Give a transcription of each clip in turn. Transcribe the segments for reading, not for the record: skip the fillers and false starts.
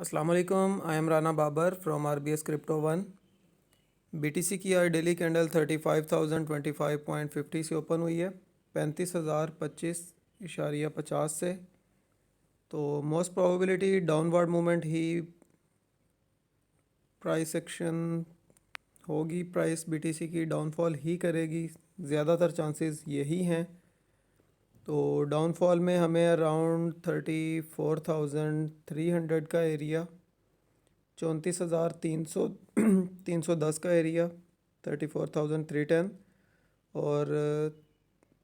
अस्सलाम वालेकुम, I am Rana Babar from RBS Crypto One। BTC की आज डेली कैंडल 35,025.50 से ओपन हुई है, 35,025.50 से। तो मोस्ट प्रोबेबिलिटी डाउनवर्ड मूवमेंट ही प्राइस एक्शन होगी। प्राइस BTC की डाउनफॉल ही करेगी, ज़्यादातर चांसेस यही हैं। तो डाउनफॉल में हमें अराउंड 34,300 का एरिया, 34,300 310 का एरिया, 34,310 और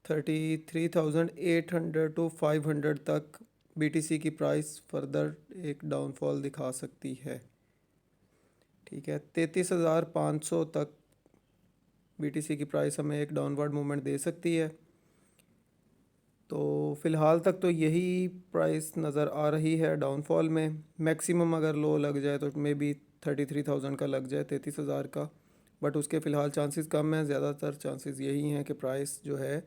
33,800 टू 500 तक BTC की प्राइस फर्दर एक डाउनफॉल दिखा सकती है। ठीक है, 33,500 तक BTC की प्राइस हमें एक डाउनवर्ड मूवमेंट दे सकती है। तो फ़िलहाल तक तो यही प्राइस नज़र आ रही है डाउनफॉल में। मैक्सिमम अगर लो लग जाए तो मे बी 33,000 का लग जाए, 33,000 का, बट उसके फ़िलहाल चांसेस कम हैं। ज़्यादातर चांसेस यही हैं कि प्राइस जो है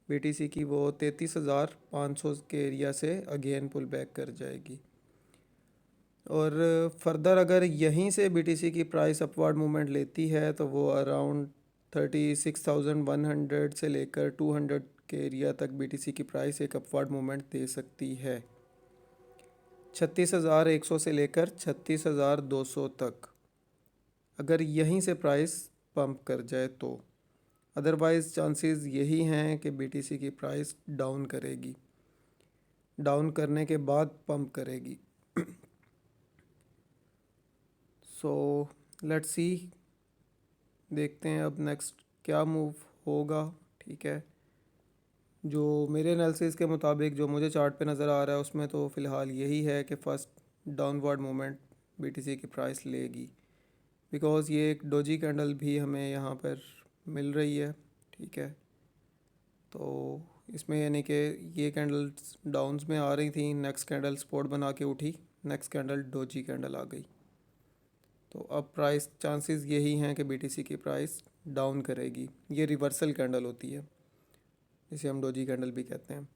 BTC की वो 33,500 के एरिया से अगेन पुल बैक कर जाएगी। और फर्दर अगर यहीं से BTC की प्राइस अपवर्ड मूवमेंट लेती है तो वो अराउंड 36,100 से लेकर 200 के एरिया तक BTC की प्राइस एक अपवर्ड मूवमेंट दे सकती है। 36,100 से लेकर 36,200 तक अगर यहीं से प्राइस पंप कर जाए तो। अदरवाइज़ चांसेस यही हैं कि BTC की प्राइस डाउन करेगी, डाउन करने के बाद पंप करेगी। सो लेट्स सी, देखते हैं अब नेक्स्ट क्या मूव होगा। ठीक है, जो मेरे एनालिसिस के मुताबिक जो मुझे चार्ट पे नज़र आ रहा है उसमें तो फ़िलहाल यही है कि फ़र्स्ट डाउनवर्ड मूवमेंट BTC की प्राइस लेगी, बिकॉज़ ये एक डोजी कैंडल भी हमें यहाँ पर मिल रही है। ठीक है, तो इसमें यानी कि ये कैंडल्स डाउन्स में आ रही थी, नेक्स्ट कैंडल सपोर्ट बना के उठी, नेक्स्ट कैंडल डोजी कैंडल आ गई। तो अब प्राइस चांसेस यही हैं कि BTC की प्राइस डाउन करेगी। ये रिवर्सल कैंडल होती है, इसे हम डोजी कैंडल भी कहते हैं।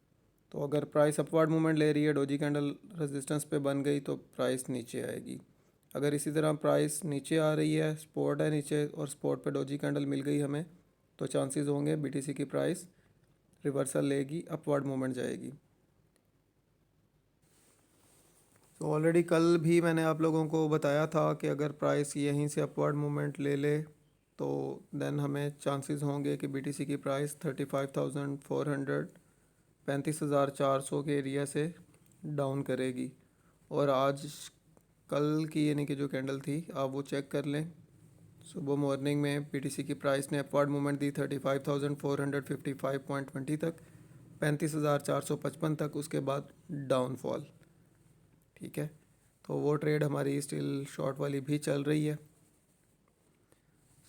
तो अगर प्राइस अपवर्ड मूवमेंट ले रही है, डोजी कैंडल रेजिस्टेंस पे बन गई तो प्राइस नीचे आएगी। अगर इसी तरह प्राइस नीचे आ रही है, सपोर्ट है नीचे और सपोर्ट पे डोजी कैंडल मिल गई हमें, तो चांसेस होंगे BTC की प्राइस रिवर्सल लेगी, अपवर्ड मूवमेंट जाएगी। तो ऑलरेडी कल भी मैंने आप लोगों को बताया था कि अगर प्राइस यहीं से अपवर्ड मूवमेंट ले ले तो देन हमें चांसेस होंगे कि BTC की प्राइस 35,400 35,400 के एरिया से डाउन करेगी। और आज कल की यानी कि जो कैंडल थी आप वो चेक कर लें। सुबह मॉर्निंग में BTC की प्राइस ने अपवर्ड मूवमेंट दी 35,455.20 तक, 35,455 तक, उसके बाद डाउनफॉल। ठीक है, तो वो ट्रेड हमारी स्टिल शॉर्ट वाली भी चल रही है।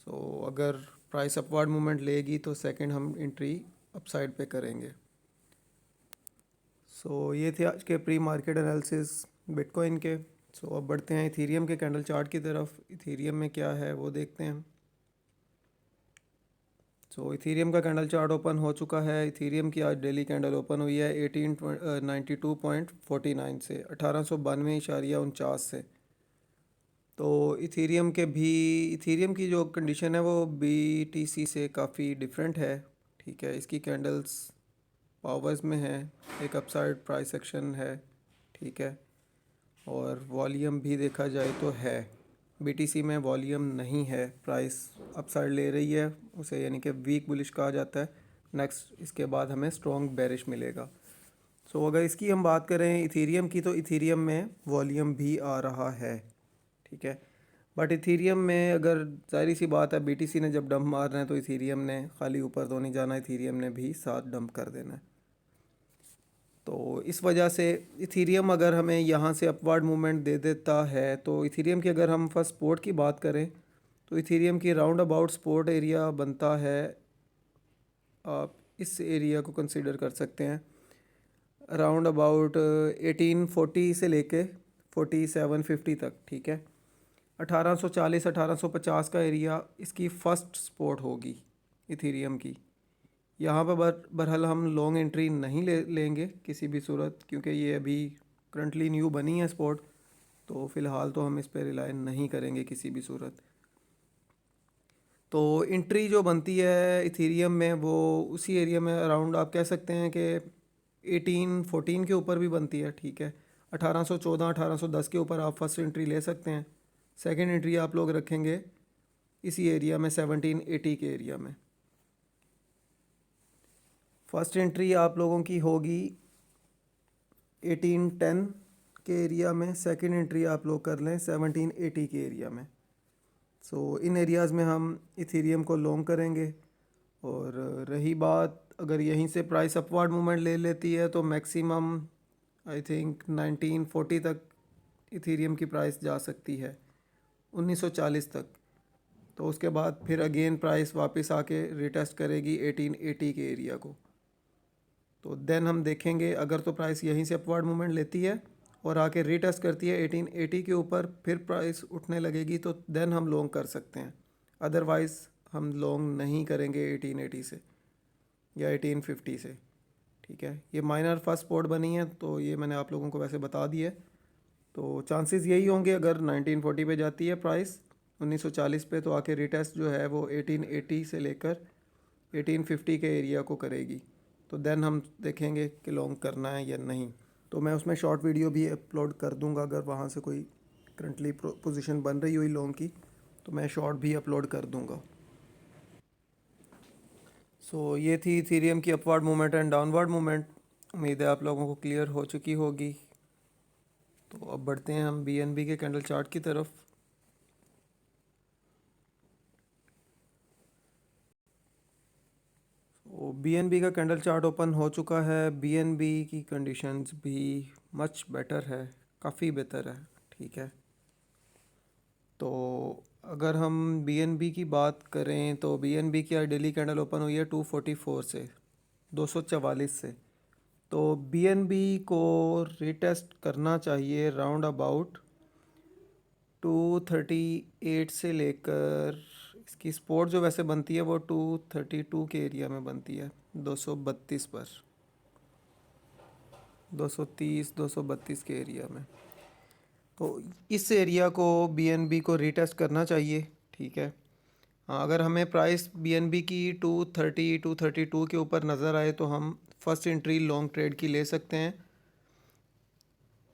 सो अगर प्राइस अपवर्ड मूवमेंट लेगी तो सेकंड हम एंट्री अपसाइड पे करेंगे। सो ये थे आज के प्री मार्केट एनालिसिस बिटकॉइन के। सो अब बढ़ते हैं इथीरियम के कैंडल चार्ट की तरफ। इथीरियम में क्या है वो देखते हैं। सो इथीरियम का कैंडल चार्ट ओपन हो चुका है। इथीरियम की आज डेली कैंडल ओपन हुई है 1892.49 से, 1892.49 से। तो इथीरियम की जो कंडीशन है वो BTC से काफ़ी डिफरेंट है। ठीक है, इसकी कैंडल्स पावर्स में है, एक अपसाइड प्राइस एक्शन है। ठीक है, और वॉल्यूम भी देखा जाए तो है, BTC में वॉल्यूम नहीं है, प्राइस अपसाइड ले रही है उसे, यानी कि वीक बुलिश कहा जाता है। नेक्स्ट इसके बाद हमें स्ट्रॉन्ग बेरिश मिलेगा। सो अगर इसकी हम बात करें इथीरियम की, तो इथीरियम में वॉल्यूम भी आ रहा है। ठीक है, बट इथीरियम में अगर जाहिर सी बात है BTC ने जब डंप मारना है तो इथीरियम ने खाली ऊपर तो नहीं जाना, इथीरियम ने भी साथ डंप कर देना है। तो इस वजह से इथीरियम अगर हमें यहाँ से अपवर्ड मूवमेंट दे देता है तो इथीरियम की अगर हम फर्स्ट सपोर्ट की बात करें तो इथीरियम की राउंड अबाउट सपोर्ट एरिया बनता है, आप इस एरिया को कंसीडर कर सकते हैं, राउंड अबाउट 1840 से लेके 4750 तक। ठीक है, 1840 1850 का एरिया इसकी फ़र्स्ट सपोर्ट होगी इथीरियम की। यहाँ पर बहरहाल हम लॉन्ग एंट्री नहीं लेंगे किसी भी सूरत, क्योंकि ये अभी करंटली न्यू बनी है स्पॉट, तो फ़िलहाल तो हम इस पे रिलाय नहीं करेंगे किसी भी सूरत। तो एंट्री जो बनती है इथीरियम में वो उसी एरिया में अराउंड आप कह सकते हैं कि 18-14 के ऊपर भी बनती है, ठीक है। 1814 1810 के ऊपर आप फर्स्ट एंट्री ले सकते हैं। सेकंड एंट्री आप लोग रखेंगे इसी एरिया में 1780 के एरिया में। फर्स्ट एंट्री आप लोगों की होगी 1810 के एरिया में, सेकंड एंट्री आप लोग कर लें 1780 के एरिया में। सो इन एरियाज़ में हम इथीरियम को लॉन्ग करेंगे। और रही बात अगर यहीं से प्राइस अपवर्ड मूवमेंट ले लेती है तो मैक्सिमम आई थिंक 1940 तक इथीरियम की प्राइस जा सकती है, 1940 तक। तो उसके बाद फिर अगेन प्राइस वापस आके रिटेस्ट करेगी 1880 के एरिया को। तो देन हम देखेंगे अगर तो प्राइस यहीं से अपवर्ड मूवमेंट लेती है और आके रीटेस्ट करती है 1880 के ऊपर, फिर प्राइस उठने लगेगी तो देन हम लॉन्ग कर सकते हैं। अदरवाइज़ हम लॉन्ग नहीं करेंगे 1880 से या 1850 से, ठीक है। ये माइनर फर्स्ट सपोर्ट बनी है तो ये मैंने आप लोगों को वैसे बता दिया है। तो चांसेस यही होंगे अगर 1940 पे जाती है प्राइस 1940 पे तो आके रिटेस्ट जो है वो 1880 से लेकर 1850 के एरिया को करेगी। तो देन हम देखेंगे कि लॉन्ग करना है या नहीं। तो मैं उसमें शॉर्ट वीडियो भी अपलोड कर दूंगा, अगर वहाँ से कोई करंटली पोजीशन बन रही हुई लॉन्ग की तो मैं शॉर्ट भी अपलोड कर दूंगा। सो ये थी इथेरियम की upward movement and downward movement. उम्मीद है आप लोगों को क्लियर हो चुकी होगी। तो अब बढ़ते हैं हम बीएनबी के कैंडल चार्ट की तरफ। बीएनबी का कैंडल चार्ट ओपन हो चुका है। बीएनबी की कंडीशंस भी मच बेटर है, काफ़ी बेहतर है, ठीक है। तो अगर हम बीएनबी की बात करें तो बीएनबी की आज डेली कैंडल ओपन हुई है 244 से, 244 से। तो बीएनबी को रिटेस्ट करना चाहिए राउंड अबाउट 238 से लेकर, इसकी सपोर्ट जो वैसे बनती है वो 232 के एरिया में बनती है, 232 पर, 230 232 के एरिया में। तो इस एरिया को बीएनबी को रीटेस्ट करना चाहिए, ठीक है। हाँ, अगर हमें प्राइस बीएनबी की 230 232 के ऊपर नज़र आए तो हम फर्स्ट एंट्री लॉन्ग ट्रेड की ले सकते हैं।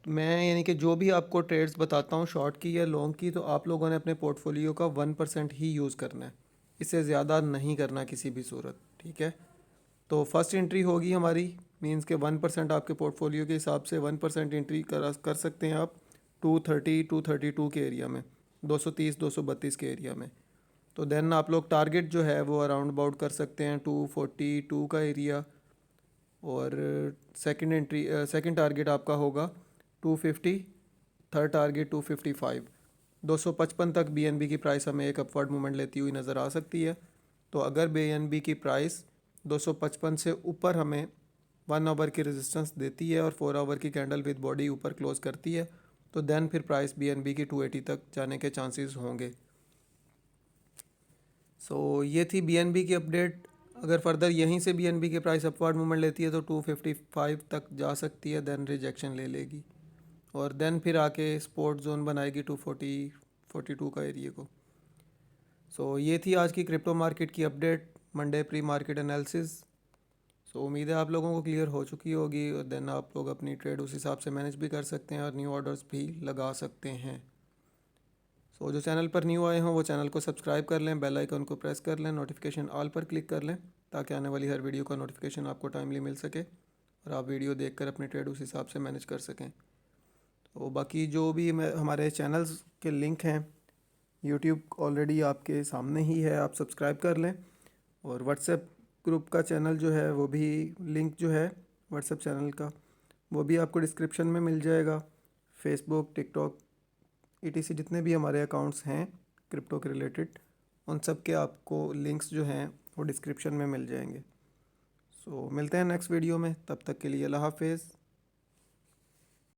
मैं यानी कि जो भी आपको ट्रेड्स बताता हूँ शॉर्ट की या लॉन्ग की, तो आप लोगों ने अपने पोर्टफोलियो का 1% ही यूज़ करना है, इससे ज़्यादा नहीं करना किसी भी सूरत, ठीक है। तो फर्स्ट एंट्री होगी हमारी, मींस के 1% आपके पोर्टफोलियो के हिसाब से 1% एंट्री कर सकते हैं आप 232 के एरिया में, 232 के एरिया में। तो देन आप लोग टारगेट जो है वो अराउंड अबाउट कर सकते हैं 242 का एरिया। और सेकंड टारगेट आपका होगा 250, थर्ड टारगेट 255। 255 तक बीएनबी की प्राइस हमें एक अपवर्ड मूवमेंट लेती हुई नज़र आ सकती है। तो अगर बीएनबी की प्राइस 255 से ऊपर हमें 1 आवर की रेजिस्टेंस देती है और 4 आवर की कैंडल विद बॉडी ऊपर क्लोज करती है तो देन फिर प्राइस बीएनबी की 280 तक जाने के चांसेस होंगे। सो ये थी बीएनबी की अपडेट। अगर फर्दर यहीं से बीएनबी की प्राइस अपवर्ड मूवमेंट लेती है तो 255 तक जा सकती है, देन रिजेक्शन ले लेगी और देन फिर आके सपोर्ट जोन बनाएगी 242 का एरिया को। सो ये थी आज की क्रिप्टो मार्केट की update, Monday pre market analysis. So उम्मीद है आप लोगों को क्लियर हो चुकी होगी और देन आप लोग अपनी ट्रेड उस हिसाब से मैनेज भी कर सकते हैं और न्यू ऑर्डर्स भी लगा सकते हैं। सो जो चैनल पर न्यू आए हों वो चैनल को सब्सक्राइब कर लें, बेल आइकन को प्रेस कर लें, नोटिफिकेशन ऑल पर क्लिक कर लें ताकि आने वाली हर वीडियो का नोटिफिकेशन आपको टाइमली मिल सके और आप वीडियो देखकर अपनी ट्रेड उस हिसाब से मैनेज कर सकें। तो बाकी जो भी हमारे चैनल्स के लिंक हैं, यूट्यूब ऑलरेडी आपके सामने ही है, आप सब्सक्राइब कर लें। और व्हाट्सएप ग्रुप का चैनल जो है वो भी, लिंक जो है व्हाट्सएप चैनल का वो भी आपको डिस्क्रिप्शन में मिल जाएगा। फेसबुक, टिकटॉक, ईटीसी जितने भी हमारे अकाउंट्स हैं क्रिप्टो के रिलेटेड, उन सब के आपको लिंक्स जो हैं वो डिस्क्रिप्शन में मिल जाएंगे। सो मिलते हैं नेक्स्ट वीडियो में, तब तक के लिए अल्लाह हाफिज़।